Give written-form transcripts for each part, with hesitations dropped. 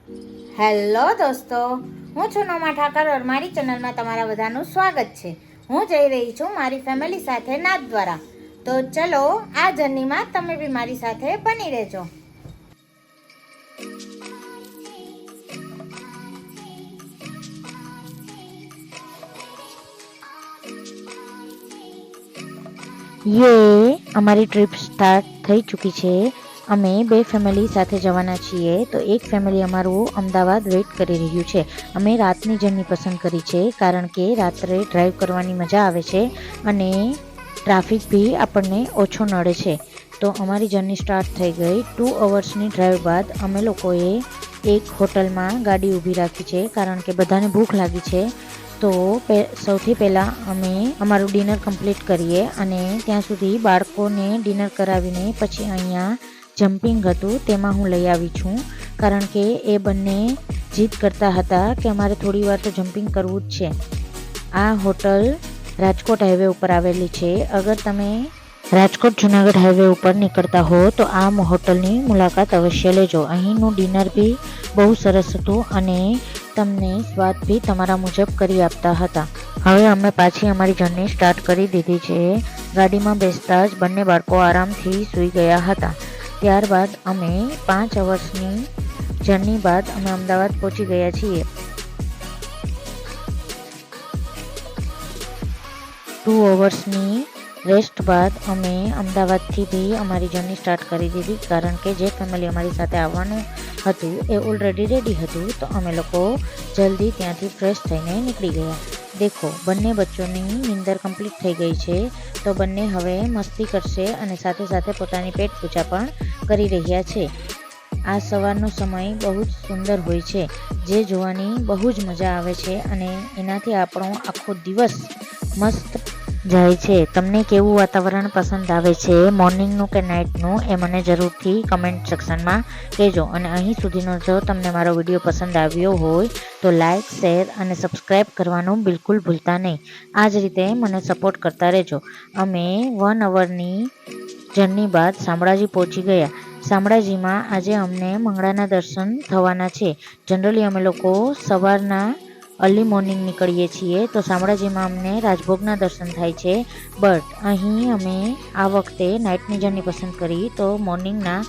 Hello દોસ્તો, હું છું નોમા ઠાકર और મારી ચેનલમાં તમારા બધાનું સ્વાગત છે। હું જઈ રહી છું મારી ફેમિલી સાથે નાથદ્વારા। તો ચલો આ જર્નીમાં તમે બી મારી સાથે બની રહેજો। ये અમારી ટ્રીપ સ્ટાર્ટ થઈ ચૂકી છે। અમે બે ફેમિલી સાથે જવાના છીએ। તો એક ફેમિલી અમારું અમદાવાદ વેઇટ કરી રહ્યું છે। અમે રાતની જર્ની પસંદ કરી છે કારણ કે રાત્રે ડ્રાઈવ કરવાની મજા આવે છે અને ટ્રાફિક બી આપણને ઓછો નડે છે। તો અમારી જર્ની સ્ટાર્ટ થઈ ગઈ। 2 અવર્સની ડ્રાઈવ બાદ અમે લોકોએ એક હોટલમાં ગાડી ઊભી રાખી છે કારણ કે બધાને ભૂખ લાગી છે। તો સૌથી પહેલાં અમે અમારું ડિનર કમ્પ્લીટ કરીએ અને ત્યાં સુધી બાળકોને ડિનર કરાવીને પછી અહીંયા જમ્પિંગ હતું તેમાં હું લઈ આવી છું કારણ કે એ બંને જીદ કરતા હતા કે અમારે થોડી વાર તો જમ્પિંગ કરવું જ છે। આ હોટલ રાજકોટ હાઈવે ઉપર આવેલી છે। અગર તમે રાજકોટ જુનાગઢ હાઈવે ઉપર નીકળતા હો તો આ હોટલની મુલાકાત અવશ્ય લેજો। અહીંનું ડિનર બી બહુ સરસ હતું અને તમને સ્વાદ બી તમારા મુજબ કરી આપતા હતા। હવે અમે પાછી અમારી જર્ની સ્ટાર્ટ કરી દીધી છે। ગાડીમાં બેસતા જ બંને બાળકો આરામથી સૂઈ ગયા હતા। ત્યારબાદ અમે 5 અવર્સની જર્ની બાદ અમે અમદાવાદ પહોંચી ગયા છીએ। 2 અવર્સની રેસ્ટ બાદ અમે અમદાવાદથી બી અમારી જર્ની સ્ટાર્ટ કરી દીધી કારણ કે જે ફેમિલી અમારી સાથે આવવાનું હતું એ ઓલરેડી રેડી હતું। તો અમે લોકો જલ્દી ત્યાંથી ફ્રેશ થઈને નીકળી ગયા। દેખો બંને બચ્ચોની નીંદર કમ્પ્લીટ થઈ ગઈ છે તો બંને હવે મસ્તી કરશે અને સાથે સાથે પોતાની પેટ પૂજા પણ કરી રહ્યા છે। આ સવારનો સમય બહુ જ સુંદર હોય છે જે જોવાની બહુ જ મજા આવે છે અને એનાથી આપણો આખો દિવસ મસ્ત જાય છે। તમને કેવું વાતાવરણ પસંદ આવે છે, મોર્નિંગનું કે નાઇટનું, એ મને જરૂરથી કમેન્ટ સેક્શનમાં કહેજો। અને અહીં સુધીનો જો તમને મારો વિડીયો પસંદ આવ્યો હોય તો લાઇક, શેર અને સબસ્ક્રાઈબ કરવાનું બિલકુલ ભૂલતા નહીં। આ જ રીતે મને સપોર્ટ કરતા રહેજો। અમે 1 અવરની જર્ની બાદ શામળાજી પહોંચી ગયા। શામળાજીમાં આજે અમને મંગળાના દર્શન થવાના છે। જનરલી અમે લોકો સવારના અર્લી મોર્નિંગ નીકળીએ છીએ તો શામળાજીમાં અમને રાજભોગના દર્શન થાય છે બટ અહીં અમે આ વખતે નાઇટની જર્ની પસંદ કરી તો મોર્નિંગના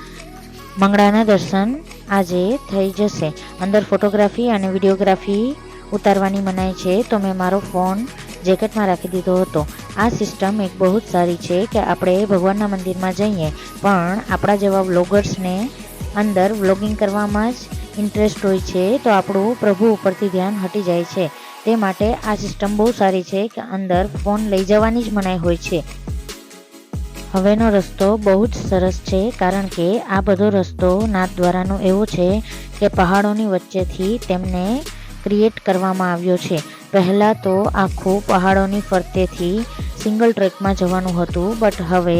મંગળાના દર્શન આજે થઈ જશે। અંદર ફોટોગ્રાફી અને વિડીયોગ્રાફી ઉતારવાની મનાઈ છે તો મેં મારો ફોન જેકેટમાં રાખી દીધો હતો। આ સિસ્ટમ એક બહુ જ સારી છે કે આપણે ભગવાનના મંદિરમાં જઈએ પણ આપણા જેવા વ્લોગર્સને અંદર વ્લોગિંગ કરવામાં જ ઇન્ટરેસ્ટ હોય છે તો આપણું પ્રભુ ઉપરથી ધ્યાન હટી જાય છે। તે માટે આ સિસ્ટમ બહુ સારી છે કે અંદર ફોન લઈ જવાની જ મનાઈ હોય છે। હવેનો રસ્તો બહુ જ સરસ છે કારણ કે આ બધો રસ્તો નાથદ્વારાનો એવો છે કે પહાડોની વચ્ચેથી તેમને ક્રિએટ કરવામાં આવ્યો છે। પહેલાં તો આખું પહાડોની ફરતેથી સિંગલ ટ્રેકમાં જવાનું હતું બટ હવે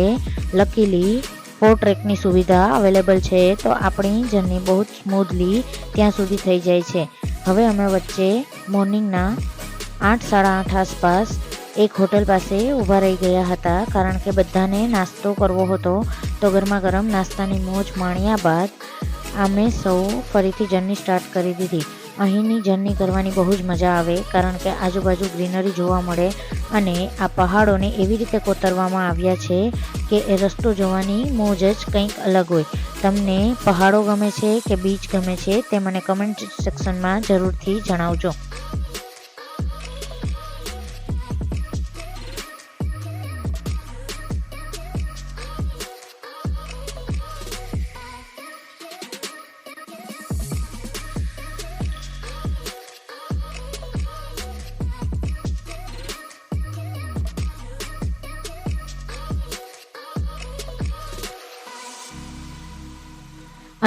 લકીલી 4 ટ્રેકની સુવિધા અવેલેબલ છે તો આપણી જર્ની બહુ જ સ્મૂધલી ત્યાં સુધી થઈ જાય છે। હવે અમે વચ્ચે મોર્નિંગના 8, સાડા 8 આસપાસ એક હોટલ પાસે ઊભા રહી ગયા હતા કારણ કે બધાને નાસ્તો કરવો હતો તો ગરમા ગરમ નાસ્તાની મોજ માણ્યા બાદ અમે સૌ ફરીથી જર્ની સ્ટાર્ટ કરી દીધી। અહીંની જર્ની કરવાની બહુ જ મજા આવે કારણ કે આજુબાજુ ગ્રીનરી જોવા મળે અને આ પહાડોને એવી રીતે કોતરવામાં આવ્યા છે કે એ રસ્તો જોવાની મોજ જ કંઈક અલગ હોય। તમને પહાડો ગમે છે કે બીચ ગમે છે તે મને કમેન્ટ સેક્શનમાં જરૂરથી જણાવજો।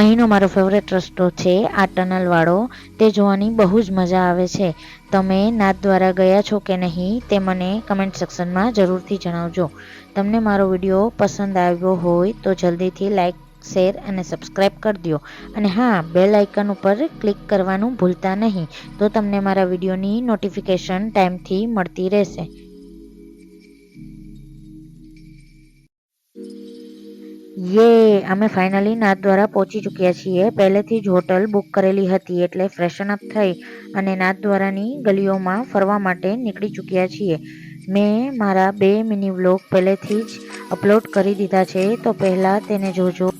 અહીંનો મારો ફેવરેટ રસ્તો છે આ ટનલવાળો। તે જોવાની બહુ જ મજા આવે છે। તમે નાથદ્વારા ગયા છો કે નહીં તે મને કમેન્ટ સેક્શનમાં જરૂરથી જણાવજો। તમને મારો વિડીયો પસંદ આવ્યો હોય તો જલ્દીથી લાઇક, શેર અને સબસ્ક્રાઈબ કરી દો અને હા, બેલ આઇકન ઉપર ક્લિક કરવાનું ભૂલતા નહીં તો તમને મારા વિડીયોની નોટિફિકેશન ટાઈમથી મળતી રહેશે। અમે ફાઇનલી નાથદ્વારા પહોંચી ચૂક્યા છીએ. પહેલેથી જ હોટલ બુક કરેલી હતી એટલે ફ્રેશન અપ થઈ અને નાથદ્વારાની ગલીઓમાં ફરવા માટે નીકળી ચૂક્યા છીએ. મેં મારા 2 મિની વ્લોગ પહેલેથી જ અપલોડ કરી દીધા છે, તો પહેલાં તેને જોજો.